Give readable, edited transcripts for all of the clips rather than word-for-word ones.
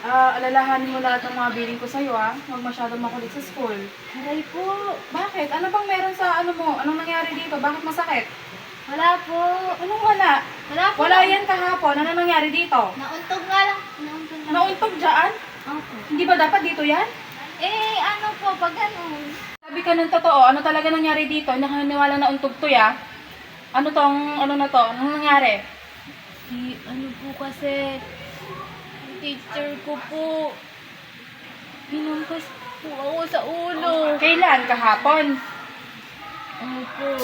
Alalahanin mo lahat ng mga billing ko sa'yo, ha? Huwag masyadong makulit sa school. Aray po. Bakit? Ano bang meron sa ano mo? Anong nangyari dito? Bakit masakit? Wala po. Anong wala? Wala po. Wala yan kahapon. Ano nangyari dito? Nauntog nga lang. Nauntog lang. Nauntog dyan? Opo. Hindi ba dapat dito yan? Ano po, pag ganun. Sabi ka ng totoo, ano talaga nangyari dito? Hindi ka naniwala na untog to, ya? Ano na to? Anong nangyari? Ano po kasi, yung teacher ko po, hinampas po ako sa ulo. Kailan? Kahapon? Ano po?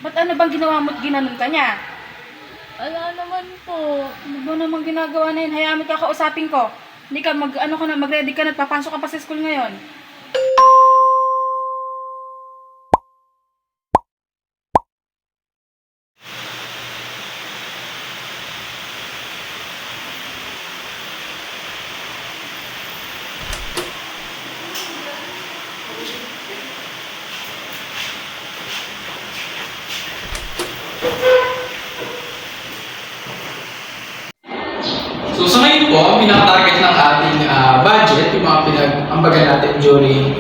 Ba't ano bang ginawa mo at ginanon ka niya? Wala naman po. Ano ba namang ginagawa na yun? Hayaan mo kakausapin ko. Hindi ka, mag-ready ka na at papasok ka pa sa school ngayon. So sa ngayon po, ang pinaka-target ng ating budget, yung mga pinag-ambagan natin during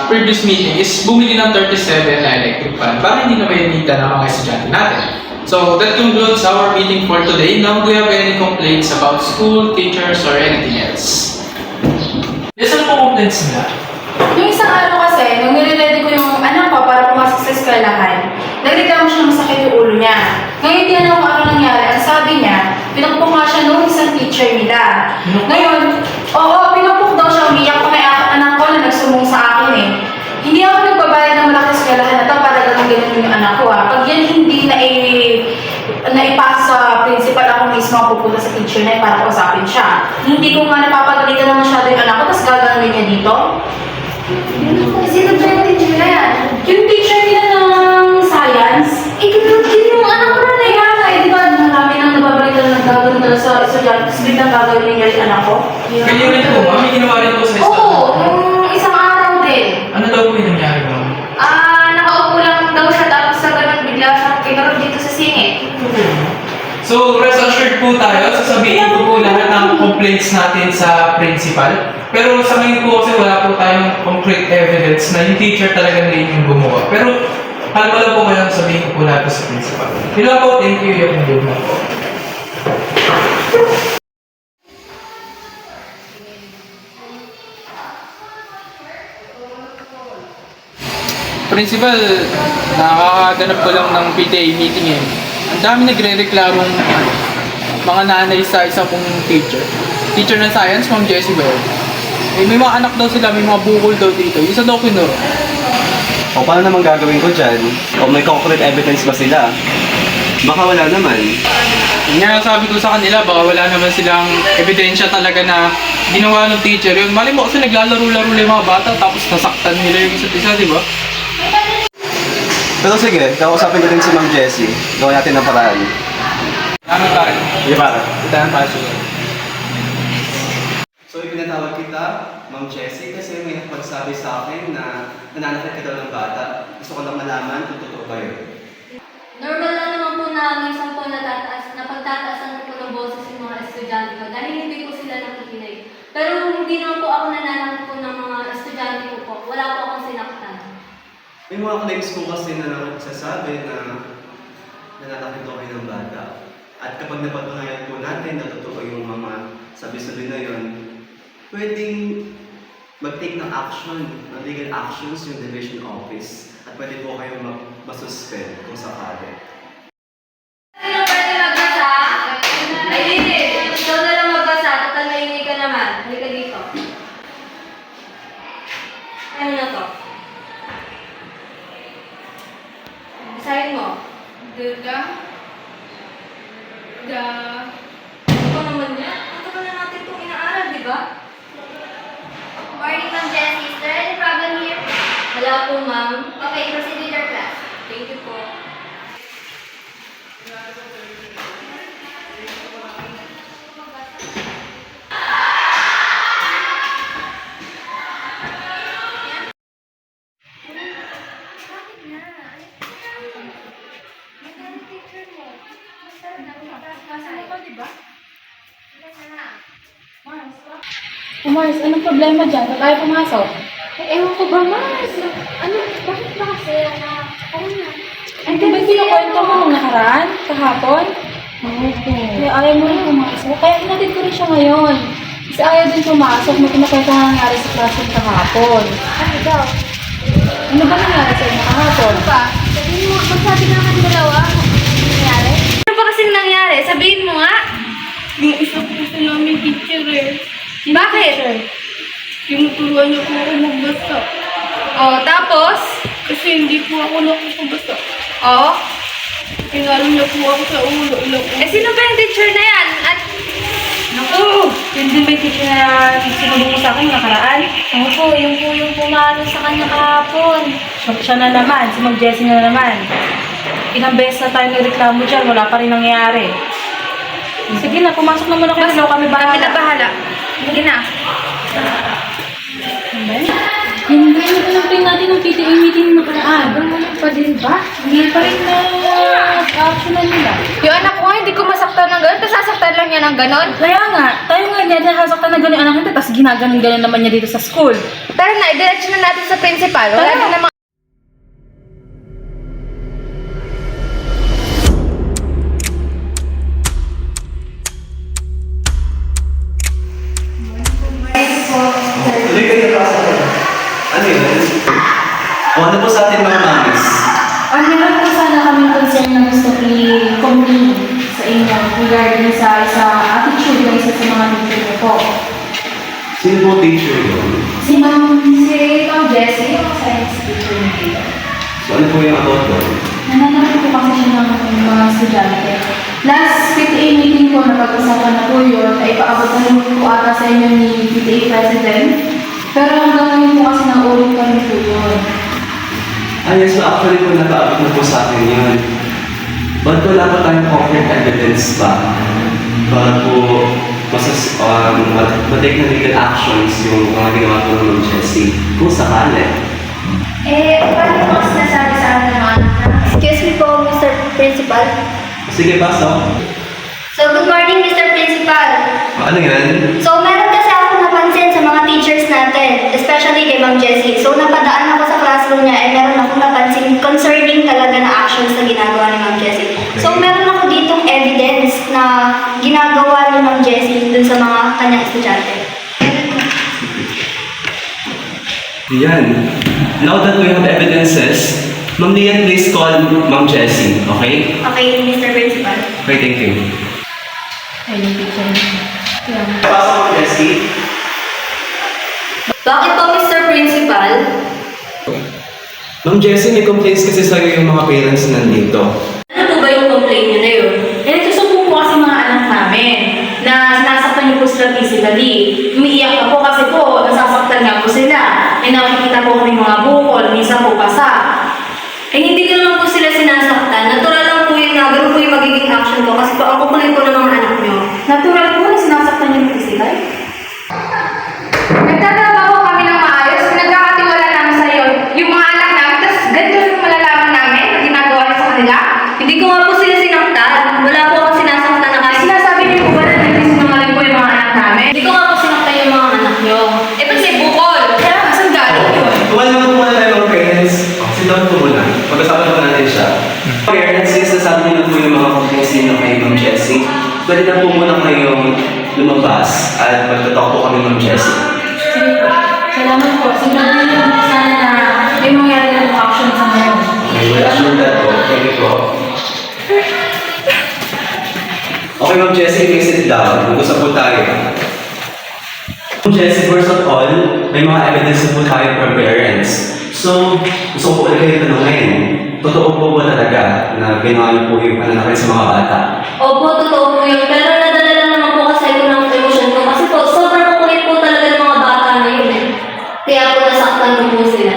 previous meeting is bumili ng 37 na electric fan para hindi na mayanita ng mga estudyante natin. So that concludes our meeting for today. Now, do you have any complaints about school, teachers, or anything else? Yes, ano po complaints nila? Yung isang araw kasi, nung nire-ready ko yung anak ko para pumasok sa eskwelahan, nagreklamo siya ng masakit yung ulo niya. Ngayon, di na kung ano nangyari. Ang sabi niya, pinagpuk nga siya nung isang teacher nila. Ngayon, pinagpuk daw siya, umiyak pa kay anak ko na nagsumbong sa akin eh. Hindi ako nagbabayad ng malaki sa eskwelahan na to para ganun yung anak ko ah. Pag yan hindi naipasa sa principal, ako mismo ang pupunta sa teacher na para kausapin siya. Hindi ko nga napapagalitan na masyado yung anak ko, tapos gagawin niya dito. Sino ba yung teacher na yan? Yung teacher nila ng science. Yun yung anak ko na di ba marami nang nababalitan ng gagawin nila sa estudyante, tapos biglang gagawin niya yung anak ko? Kanya rin po, ma'am. May ginawa rin po sa Oo, yung isang araw din. Ano daw po yung nangyari, ma'am? Nakaupo lang daw siya, tapos sa ganun bigla siya kinaroon dito sa singit. So, rest assured po tayo, sasabihin ko po lahat ng complaints natin sa principal. Pero sa ngayon po kasi wala po tayong concrete evidence na yung teacher talaga na yung gumawa. Pero kalma lang po kayo, sabihin ko po lahat sa principal. Yun lang po, thank you, yung good na po. Principal, nakakaganap ko lang ng PTA meeting eh. Ang dami nagre-reklamong mga nanay sa isa kong teacher. Teacher ng science, Ma'am Jessie ba yun? May mga anak daw sila, may mga bukol daw dito. Isa daw kinuro. O paano naman gagawin ko dyan? O may concrete evidence ba sila? Baka wala naman. Yun nga sabi ko sa kanila, baka wala naman silang ebidensya talaga na ginawa ng teacher yun. Mali mo kasi naglalaro-laro yung mga bata tapos nasaktan nila yung isa't isa, di ba? Pero sige, kausapin ko din si Ma'am Jessie. Gawin natin ng paraan. Ano tayo? Sige para. Itahan pa siya. So ipinatawag kita, Ma'am Jessie, kasi may nagpagsabi sa akin na nananakit ka daw ng bata. Gusto ko lang malaman kung totoo ba yun. Normal lang naman po na minsan po napagtataasan ko po ng boses yung mga estudyante ko dahil hindi ko sila nakikinig. Pero hindi naman po ako nananakit po ng mga estudyante ko po. Wala po akong sinaktan. May mga claims po kasi na nagsasabi na nananakit daw kayo ng bata. At kapag napatunayan po natin na totoo yung mga sabi-sabi na yun, pwedeng mag-take ng action, ng legal actions yung division office. At pwede po kayong masuspend kung sakali. Sino pwede magbasa? Ay, hindi. Ikaw na lang magbasa. Total maingay ka naman. Halika dito. Ano na to? Basahin mo. Ito naman yan. Ang tagal na natin itong inaaral, di ba? Morning, Ma'am Jessie. Is there any problem here? Wala po, ma'am. Okay, proceed with your class. Thank you po. Bakit na? Magkano teacher mo? Basta nakita ka Kasi sa'yo. ba, di ba? Ilan na? Mars, Mars, anong problema dyan? Ba't ayaw pumasok? Ewan ko ba, Mars? Ano, bakit ba kasi? Ano na? Ay, di ba kinukwento mo nung nakaraan? Kahapon? Kaya ayaw mo rin pumasok. Kaya inatid ko rin siya ngayon. Kasi ayaw din pumasok. May kinukwento na nangyari sa classroom kahapon. Ano daw? Ano ba nangyari sa inyo kahapon? Ano ba? Sabihin mo, magsabi na naman dalawa. Ano nangyari? Ano ba kasing nangyari? Sabihin mo nga. Yung isa po sa namin teacher eh. Bakit? Tinuturuan niya po ako magbasa. Oh, tapos? Kasi hindi po ako nakakabasa. Oh? Pinalo niya po ako sa ulo. Eh, sino ba yung teacher na yan? At, Naku! Yun din ba yung teacher na sinulong mo sa akin nakaraan? ano po, yung pumalo sa kanya kahapon. Siya na naman. Si Mag Jessie na naman. Ilang beses na tayo nagreklamo dyan. Wala pa rin nangyayari. Sige na, pumasok na muna kayo. Dalaw kami Kami na bahala. bahala. Sige na. Hindi na pinamping natin ng PTA meeting na nakaraan. Gumaling pa din ba? Hindi pa rin na actionan nila. Yung anak ko, hindi ko masaktan ng gano'n. Tapos sasaktan lang niya ng gano'n. Kaya nga, tayo nga niya nasasaktan na gano'n yung anak natin, tapos ginaganon-ganon naman niya dito sa school. Tara na, idiretso na natin sa principal. Wala Tara. na namang Tuloy kayo na sa ano yun? O ano po sa ating mga mamis? Meron po sana kaming concern na gusto i-complain sa inyo regarding sa attitude ng isa sa mga teacher niyo po. Sino po teacher yun? Si Ma'am Jessie, yung science teacher niyo. So ano po yung about doon? Nananakit po kasi siya ng mga estudyante. Last PTA meeting ko, napag-usapan na po yun, ay paabot na rin po ata sa inyo ni PTA President. Pero hanggang ngayon po kasi naulit kami po yun. Ah yes, so actually po nakaabot na po sa akin yun. But wala pa tayong concrete evidence pa para po matake na legal actions yung mga ginawa po ng Ma'am Jessie. Kung sakali. paano mo sinasabi sa akin naman? Excuse me po, Mr. Principal. Sige, pasok. So, good morning, Mr. Principal. Ano yan? So, meron kasi ako napansin sa mga teachers natin, especially kay Ma'am Jessie. So, napadaan ako sa classroom niya, meron akong napansin concerning talaga na actions na ginagawa ni Ma'am Jessie. So, meron ako ditong evidence na ginagawa ni Ma'am Jessie dun sa mga kanyang estudyante. Yan. Now that we have evidences, Ma'am Lian, please call Ma'am Jessie, okay? Okay, Mr. Principal. Okay, thank you. Ay, yung teacher niyo. Kaya nga. Pasok, Ma'am Jessie. Bakit po, Mr. Principal? Ma'am Jessie, may complaints kasi sa'yo yung mga parents na nandito. Ano po ba yung complaint niyo na yun? Nagsusumbong po kasi mga anak namin na sinasaktan niyo po sila physically. Umiiyak pa po kasi po, nasasaktan nga po sila. May nakikita po kami mga bukol, minsan po pasa. Eh, hindi ko naman po sila sinasaktan. Natural lang po yun na ganun po yung magiging action ko kasi po ang kukulit po ng mga anak niyo. Natural po na sinasaktan niyo ng physical. Nagtatrabaho kami ng maayos, nagkakatiwala namin sa'yo. Yung mga anak namin, tapos ganito yung malalaman namin na ginagawa niyo sa kanila. Hindi ko nga po sila sinaktan. Wala po akong sinasaktan na kasi. Sinasabi niyo po ba na nagsisinungaling po yung mga anak namin? Hindi ko nga po sinaktan yung mga anak niyo. Eh, ba't may bukol? Kaya nga, saan galing yun? Tuwal naman po muna tayo mga parents. Sit down po muna. Pag-usapan po natin siya. Parents, since nasabi niyo na po yung mga complaints ninyo kay Ma'am Jessie, pwede na po muna kayong lumabas at magtatalk po kami Ma'am Jessie. Sige po. Salamat po. Sigurado niyo po sana na may mangyari na po action sa ngayon. Okay, well, assure that po. Thank you po. Okay, Ma'am Jessie, please sit down. Mag-usap po tayo. Ma'am Jessie, first of all, may mga evidence na po tayo from parents. So, gusto ko po ulit kayo tanungin. Totoo po ba talaga na ginawa niyo po yung pananakit sa mga bata? Opo, totoo po yun. Pero nadala lang naman po kasi ko ng emosyon ko. Kasi po, sobrang kukulit po talaga ng mga bata na yun eh. Kaya po nasaktan ko po sila.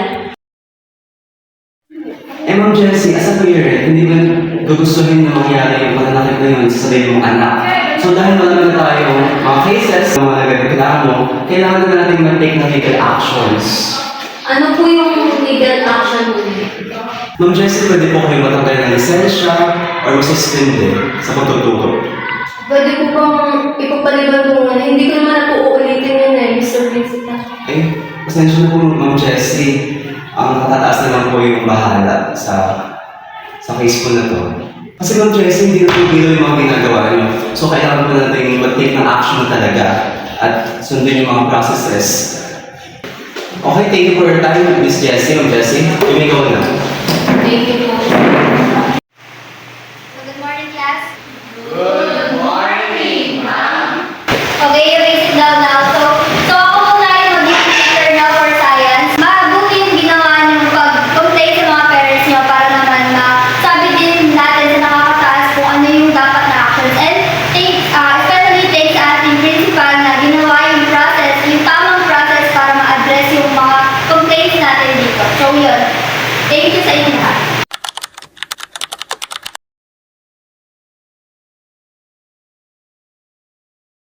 Eh, Ma'am Jessie, as a parent, hindi ba gugustuhin na mangyari yung pananakit na yun sa sarili mong anak? So, dahil marami na tayong mga cases na mga nagreklamo, kailangan na natin mag-take na legal actions. Ano po yung legal action po niyo? Ma'am Jessie, pwede po kayo matanggal ng lisensya or masuspende sa pagtuturo. Pwede po bang ipapaliban po muna? Hindi ko naman na po uulitin yun eh, Mr. Pasensya na po, Ma'am Jessie. Ang tataas na lang po yung bahala sa case po na to. Kasi Ma'am Jessie, hindi na po biro yung mga ginagawa niyo. So kailangan po natin mag-take ng action talaga at sundin yung mga processes. Okay, thank you for your time, Miss Jessie. Ma'am Jessie, you may go na. Thank you po. So, good morning, class. Good morning, ma'am. Okay, you may sit down now. So ako muna yung mag-teacher na for science. Mabuti yung ginawa niyong pag-complain sa mga parents niyo para naman masabi din natin sa nakakataas kung ano yung dapat na actions. And especially thanks sa ating principal na ginawa yung process, yung tamang process para ma-address yung mga complaints natin dito. So yun, thank you sa inyo lahat.